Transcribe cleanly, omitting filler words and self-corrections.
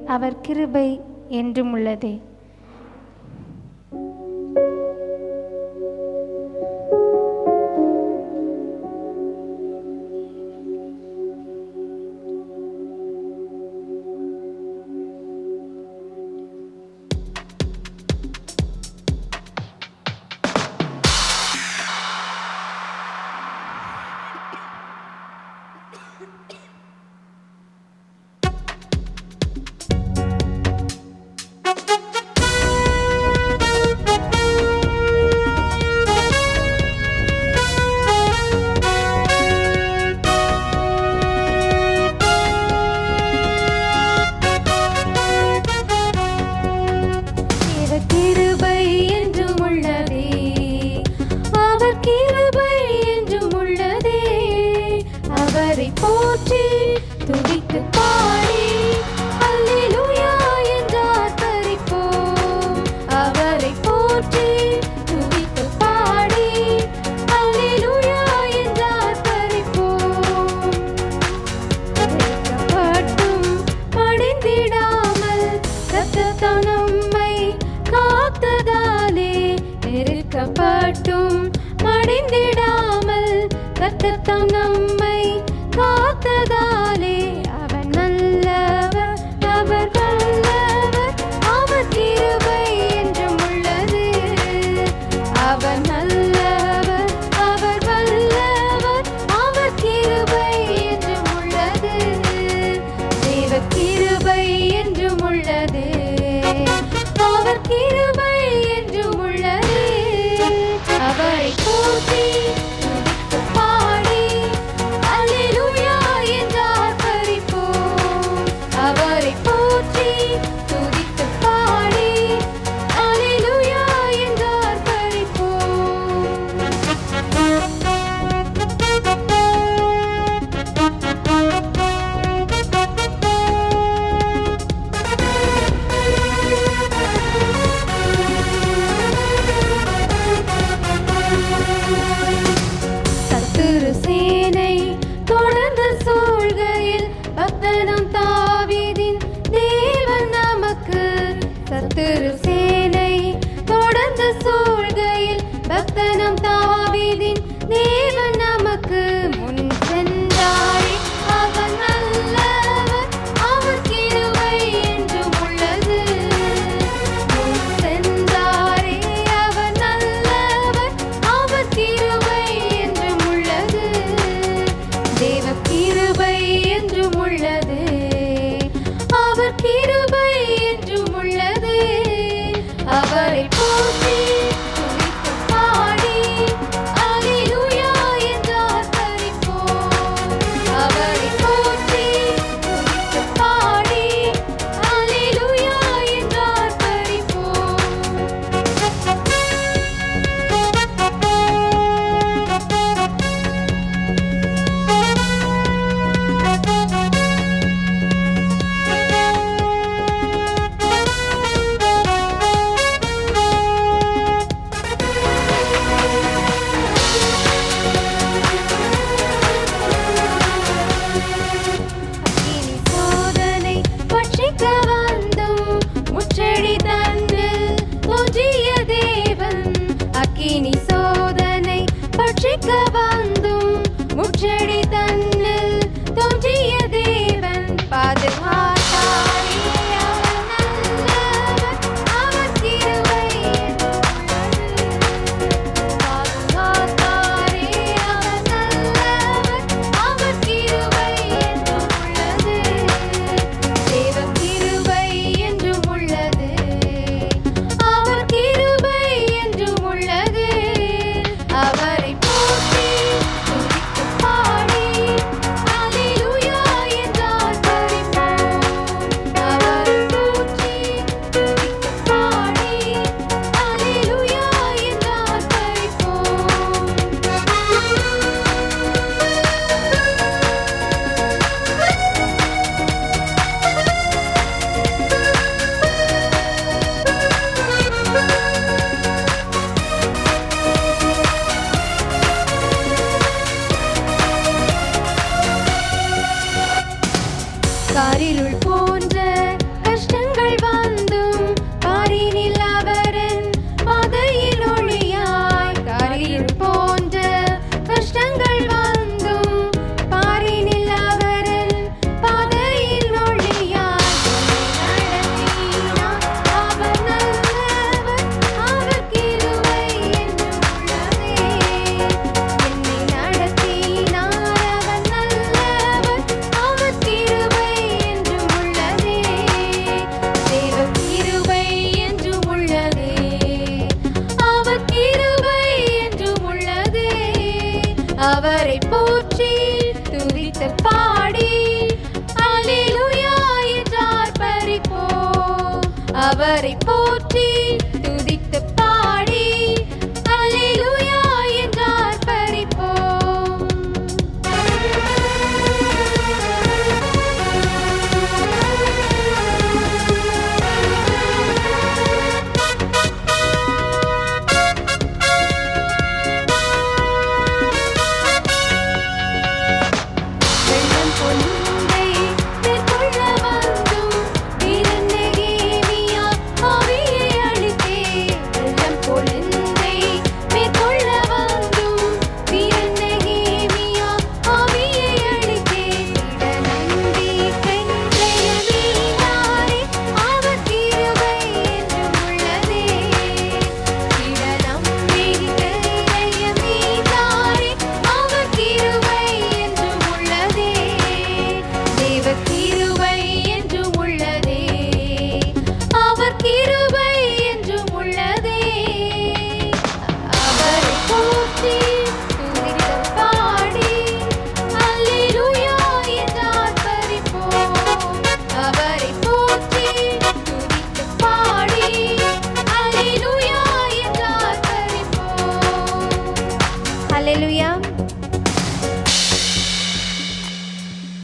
அவர் கிருபை என்றும் உள்ளதே. நெருக்கப்பட்டும் மடிந்திடாமல் கர்த்தர் நம்மை காத்ததாலே அவர் நல்லவர், அவர் வல்லவர், அவர் கிருபை என்றும் உள்ளது. அவர் நல்லவர், அவர் வல்லவர், அவர் கிருபை என்றும் உள்ளது. தேவ கிருபை என்றும் உள்ளது. அவர் கிருபை என்றும் உள்ளது. அவரை போற்றி துதித்து பாடி அல்லேலூயா என்று ஆர்ப்பரிப்போம். அவரை போற்றி துதித்து பாடி அல்லேலூயா என்று சேனை தொடர்ந்து சூழ்கையில் பக்தனும் தாவீதின் தேவன் நமக்கு. சத்துரு சேனை தொடர்ந்து சூழ்கையில் பக்தனும் தாவீதின் தேவன் நமக்கு. முன் சென்றாரே அவர் நல்லவர், அவர் கிருபை என்றும் உள்ளது. முன் சென்றாரே அவர் நல்லவர், அவர் கிருபை என்றும் உள்ளது. தேவ கிருபை என்றும் உள்ளது. அவர் கிருபை என்றும் உள்ளது. அவரை போற்றி துதித்து பாடி அல்லேலூயா என்று ஆர்ப்பரிப்போம். அவரை போற்றி துதித்து பாடி அல்லேலூயா என்று ஆர்ப்பரிப்போம். அவரை போற்றி